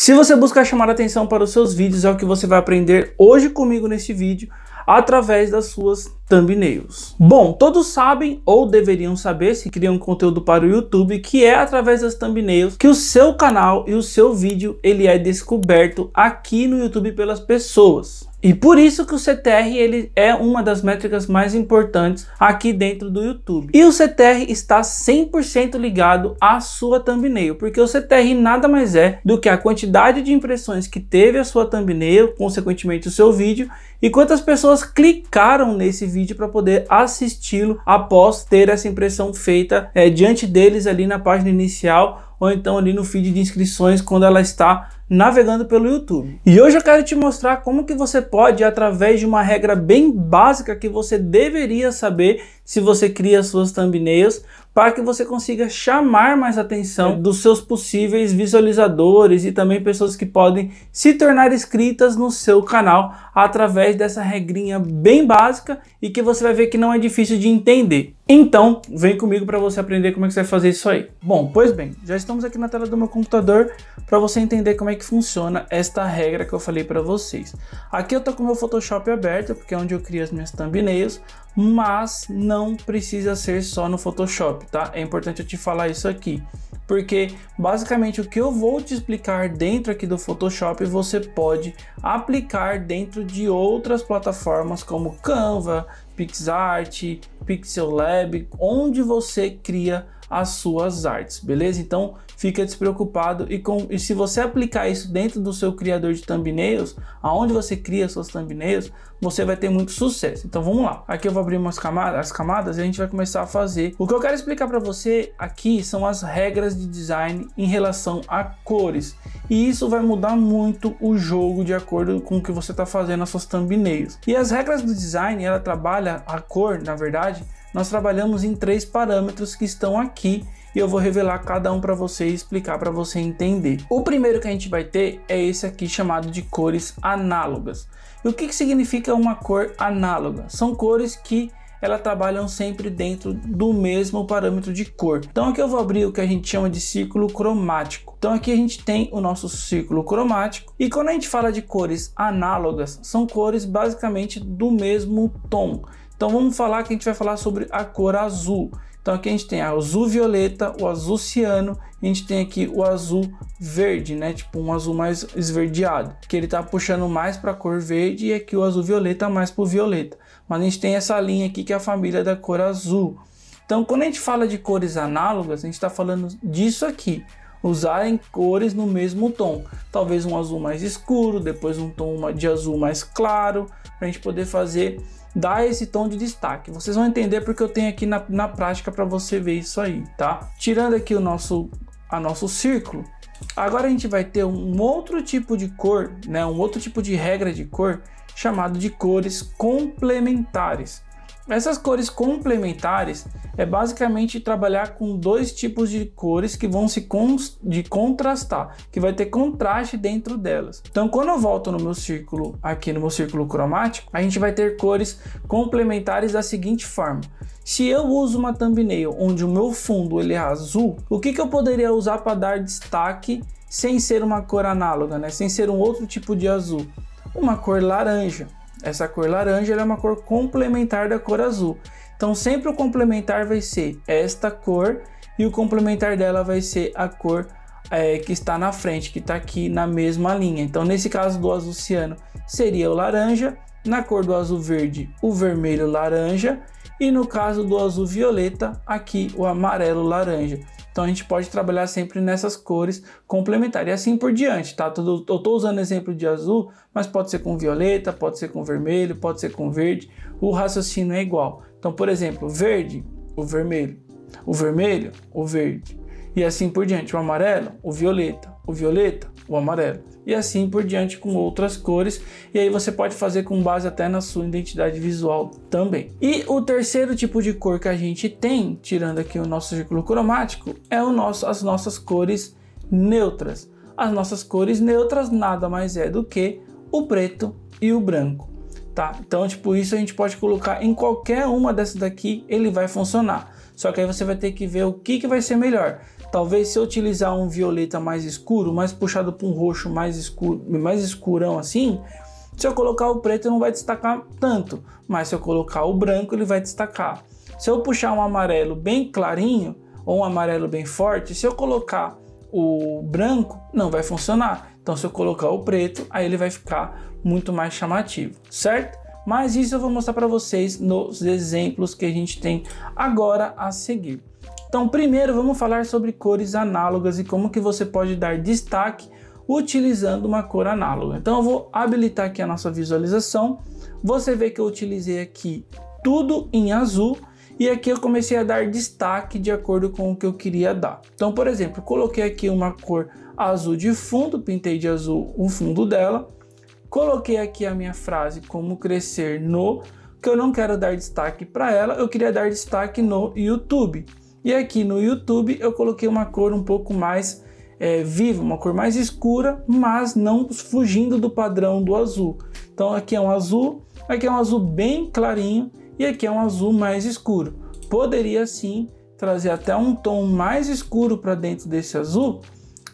Se você buscar chamar atenção para os seus vídeos, é o que você vai aprender hoje comigo nesse vídeo, através das suas thumbnails. Bom, todos sabem ou deveriam saber, se criam conteúdo para o YouTube, que é através das thumbnails que o seu canal e o seu vídeo ele é descoberto aqui no YouTube pelas pessoas. E por isso que o CTR ele é uma das métricas mais importantes aqui dentro do YouTube. E o CTR está 100% ligado à sua thumbnail, porque o CTR nada mais é do que a quantidade de impressões que teve a sua thumbnail, consequentemente o seu vídeo, e quantas pessoas clicaram nesse vídeo para poder assisti-lo após ter essa impressão feita diante deles ali na página inicial, ou então ali no feed de inscrições quando ela está navegando pelo YouTube. E hoje eu quero te mostrar como que você pode, através de uma regra bem básica que você deveria saber se você cria suas thumbnails, para que você consiga chamar mais atenção dos seus possíveis visualizadores e também pessoas que podem se tornar inscritas no seu canal através dessa regrinha bem básica e que você vai ver que não é difícil de entender. Então, vem comigo para você aprender como é que você vai fazer isso aí. Bom, pois bem, já estamos aqui na tela do meu computador para você entender como é que funciona esta regra que eu falei para vocês. Aqui eu tô com o meu Photoshop aberto, porque é onde eu crio as minhas thumbnails, mas não precisa ser só no Photoshop, tá? É importante eu te falar isso aqui, porque basicamente o que eu vou te explicar dentro aqui do Photoshop você pode aplicar dentro de outras plataformas como Canva, PixArt, Pixellab, onde você cria as suas artes, beleza? Então fica despreocupado e se você aplicar isso dentro do seu criador de thumbnails, aonde você cria suas thumbnails, você vai ter muito sucesso. Então vamos lá, aqui eu vou abrir as camadas e a gente vai começar a fazer. O que eu quero explicar para você aqui são as regras de design em relação a cores, e isso vai mudar muito o jogo de acordo com o que você está fazendo as suas thumbnails. E as regras do design, ela trabalha a cor, na verdade, nós trabalhamos em 3 parâmetros que estão aqui e eu vou revelar cada um para você e explicar para você entender. O primeiro que a gente vai ter é esse aqui chamado de cores análogas. E o que significa uma cor análoga? São cores que elas trabalham sempre dentro do mesmo parâmetro de cor. Então aqui eu vou abrir o que a gente chama de círculo cromático. Então aqui a gente tem o nosso círculo cromático e quando a gente fala de cores análogas, são cores basicamente do mesmo tom. Então vamos falar que a gente vai falar sobre a cor azul. Então aqui a gente tem o azul violeta, o azul ciano, e a gente tem aqui o azul verde, né? Tipo um azul mais esverdeado, que ele tá puxando mais para a cor verde e aqui o azul violeta mais para o violeta. Mas a gente tem essa linha aqui que é a família da cor azul. Então quando a gente fala de cores análogas, a gente está falando disso aqui. Usarem cores no mesmo tom, talvez um azul mais escuro, depois um tom de azul mais claro, para a gente poder dar esse tom de destaque. Vocês vão entender porque eu tenho aqui na prática para você ver isso aí, tá? Tirando aqui o nosso círculo, agora a gente vai ter um outro tipo de cor, né? Um outro tipo de regra de cor chamado de cores complementares. Essas cores complementares é basicamente trabalhar com 2 tipos de cores que vão se contrastar, que vai ter contraste dentro delas. Então quando eu volto no meu círculo, aqui no meu círculo cromático, a gente vai ter cores complementares da seguinte forma. Se eu uso uma thumbnail onde o meu fundo ele é azul, o que eu poderia usar para dar destaque sem ser uma cor análoga, né? Sem ser um outro tipo de azul? Uma cor laranja. Essa cor laranja é uma cor complementar da cor azul. Então sempre o complementar vai ser esta cor e o complementar dela vai ser a cor que está na frente, que está aqui na mesma linha. Então nesse caso do azul ciano seria o laranja, na cor do azul verde o vermelho laranja e no caso do azul violeta aqui o amarelo laranja. Então a gente pode trabalhar sempre nessas cores complementares e assim por diante, tá? Eu estou usando exemplo de azul, mas pode ser com violeta, pode ser com vermelho, pode ser com verde. O raciocínio é igual. Então, por exemplo, verde, o vermelho, o verde. E assim por diante, o amarelo, o violeta, o amarelo. E assim por diante com outras cores. E aí você pode fazer com base até na sua identidade visual também. E o terceiro tipo de cor que a gente tem, tirando aqui o nosso círculo cromático, é as nossas cores neutras. As nossas cores neutras nada mais é do que o preto e o branco. Tá? Então, tipo, isso a gente pode colocar em qualquer uma dessas daqui, ele vai funcionar. Só que aí você vai ter que ver o que vai ser melhor. Talvez se eu utilizar um violeta mais escuro, mais puxado para um roxo mais escuro, mais escurão assim, se eu colocar o preto não vai destacar tanto, mas se eu colocar o branco ele vai destacar. Se eu puxar um amarelo bem clarinho ou um amarelo bem forte, se eu colocar o branco não vai funcionar. Então se eu colocar o preto, aí ele vai ficar muito mais chamativo, certo? Mas isso eu vou mostrar para vocês nos exemplos que a gente tem agora a seguir. Então primeiro vamos falar sobre cores análogas e como que você pode dar destaque utilizando uma cor análoga. Então eu vou habilitar aqui a nossa visualização. Você vê que eu utilizei aqui tudo em azul e aqui eu comecei a dar destaque de acordo com o que eu queria dar. Então, por exemplo, coloquei aqui uma cor azul de fundo, pintei de azul o fundo dela. Coloquei aqui a minha frase como crescer no, que eu não quero dar destaque para ela, eu queria dar destaque no YouTube. E aqui no YouTube eu coloquei uma cor um pouco mais viva, uma cor mais escura, mas não fugindo do padrão do azul. Então aqui é um azul bem clarinho e aqui é um azul mais escuro. Poderia sim trazer até um tom mais escuro para dentro desse azul,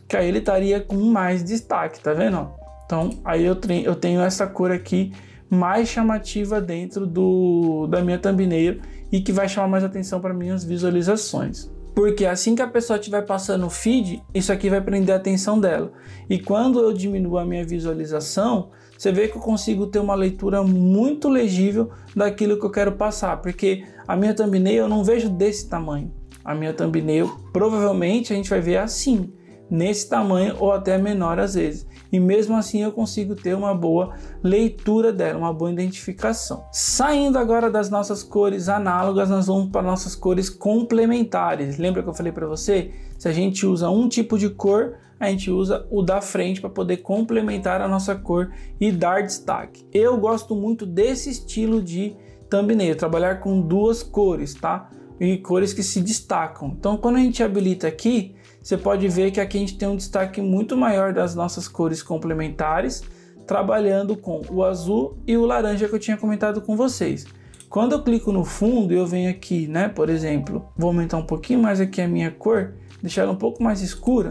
que aí ele estaria com mais destaque, tá vendo? Então aí eu tenho essa cor aqui mais chamativa dentro da minha thumbnail e que vai chamar mais atenção para minhas visualizações. Porque assim que a pessoa estiver passando o feed, isso aqui vai prender a atenção dela. E quando eu diminuo a minha visualização, você vê que eu consigo ter uma leitura muito legível daquilo que eu quero passar. Porque a minha thumbnail eu não vejo desse tamanho. A minha thumbnail provavelmente a gente vai ver assim, nesse tamanho ou até menor às vezes. E mesmo assim eu consigo ter uma boa leitura dela, uma boa identificação. Saindo agora das nossas cores análogas, nós vamos para nossas cores complementares. Lembra que eu falei para você? Se a gente usa um tipo de cor, a gente usa o da frente para poder complementar a nossa cor e dar destaque. Eu gosto muito desse estilo de thumbnail, trabalhar com duas cores, tá? E cores que se destacam. Então quando a gente habilita aqui, você pode ver que aqui a gente tem um destaque muito maior das nossas cores complementares, trabalhando com o azul e o laranja que eu tinha comentado com vocês. Quando eu clico no fundo e eu venho aqui, né, por exemplo, vou aumentar um pouquinho mais aqui a minha cor, deixar ela um pouco mais escura,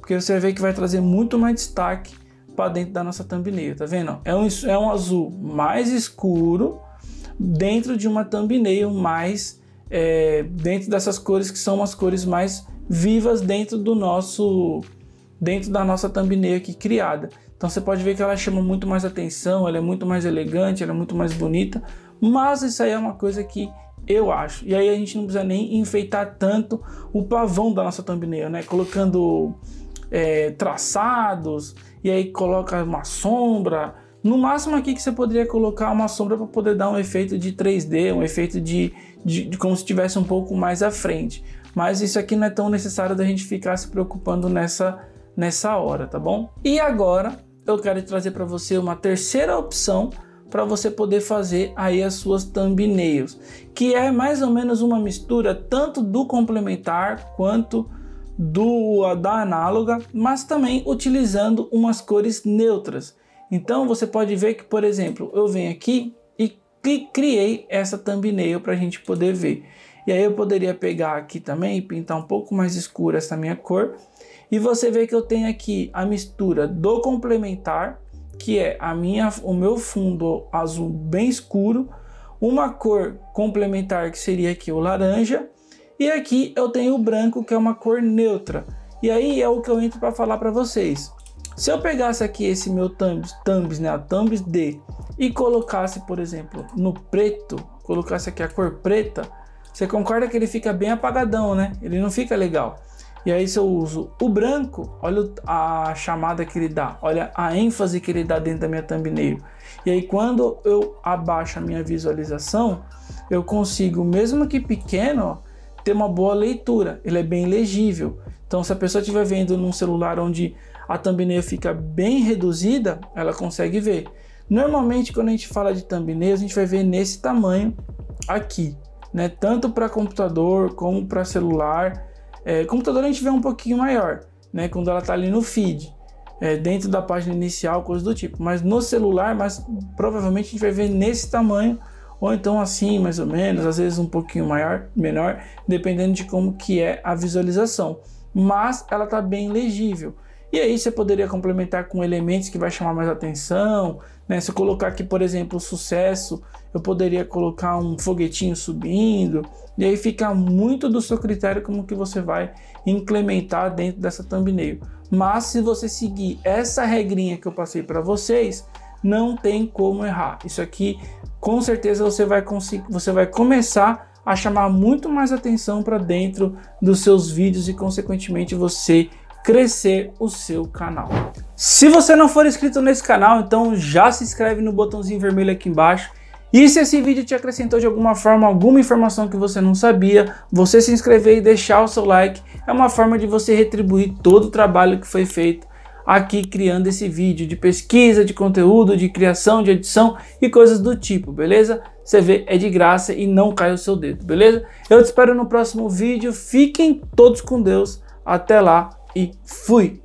porque você vai ver que vai trazer muito mais destaque para dentro da nossa thumbnail, tá vendo? É um azul mais escuro dentro de uma thumbnail mais dentro dessas cores que são as cores mais vivas dentro da nossa thumbnail aqui criada. Então você pode ver que ela chama muito mais atenção, ela é muito mais elegante, ela é muito mais bonita, mas isso aí é uma coisa que eu acho. E aí a gente não precisa nem enfeitar tanto o pavão da nossa thumbnail, né? Colocando traçados, e aí coloca uma sombra. No máximo aqui que você poderia colocar uma sombra para poder dar um efeito de 3D, um efeito de como se estivesse um pouco mais à frente. Mas isso aqui não é tão necessário da gente ficar se preocupando nessa hora, tá bom? E agora eu quero trazer para você uma terceira opção para você poder fazer aí as suas thumbnails, que é mais ou menos uma mistura tanto do complementar quanto da análoga, mas também utilizando umas cores neutras. Então você pode ver que, por exemplo, eu venho aqui e criei essa thumbnail para a gente poder ver. E aí eu poderia pegar aqui também e pintar um pouco mais escura essa minha cor. E você vê que eu tenho aqui a mistura do complementar, que é o meu fundo azul bem escuro, uma cor complementar que seria aqui o laranja, e aqui eu tenho o branco, que é uma cor neutra. E aí é o que eu entro para falar para vocês. Se eu pegasse aqui esse meu thumbs, né, a thumbs D, e colocasse, por exemplo, no preto, colocasse aqui a cor preta, você concorda que ele fica bem apagadão, né? Ele não fica legal. E aí se eu uso o branco, olha a chamada que ele dá, olha a ênfase que ele dá dentro da minha thumbnail. E aí quando eu abaixo a minha visualização, eu consigo, mesmo que pequeno, ó, ter uma boa leitura. Ele é bem legível. Então se a pessoa estiver vendo num celular onde a thumbnail fica bem reduzida, ela consegue ver. Normalmente quando a gente fala de thumbnail, a gente vai ver nesse tamanho aqui, né? Tanto para computador como para celular. Computador a gente vê um pouquinho maior, né? Quando ela está ali no feed, dentro da página inicial, coisa do tipo. Mas no celular, provavelmente a gente vai ver nesse tamanho, ou então assim, mais ou menos, às vezes um pouquinho menor, dependendo de como que é a visualização. mas ela tá bem legível. E aí você poderia complementar com elementos que vai chamar mais atenção, né? Se eu colocar aqui, por exemplo, o sucesso, eu poderia colocar um foguetinho subindo, e aí fica muito do seu critério como que você vai implementar dentro dessa thumbnail. Mas se você seguir essa regrinha que eu passei para vocês, não tem como errar. Isso aqui, com certeza, você vai conseguir, você vai começar a chamar muito mais atenção para dentro dos seus vídeos e, consequentemente, você crescer o seu canal. Se você não for inscrito nesse canal, então já se inscreve no botãozinho vermelho aqui embaixo. E se esse vídeo te acrescentou de alguma forma alguma informação que você não sabia, você se inscrever e deixar o seu like é uma forma de você retribuir todo o trabalho que foi feito aqui criando esse vídeo de pesquisa, de conteúdo, de criação, de edição e coisas do tipo, beleza? Você vê, é de graça e não cai o seu dedo, beleza? Eu te espero no próximo vídeo, fiquem todos com Deus, até lá e fui!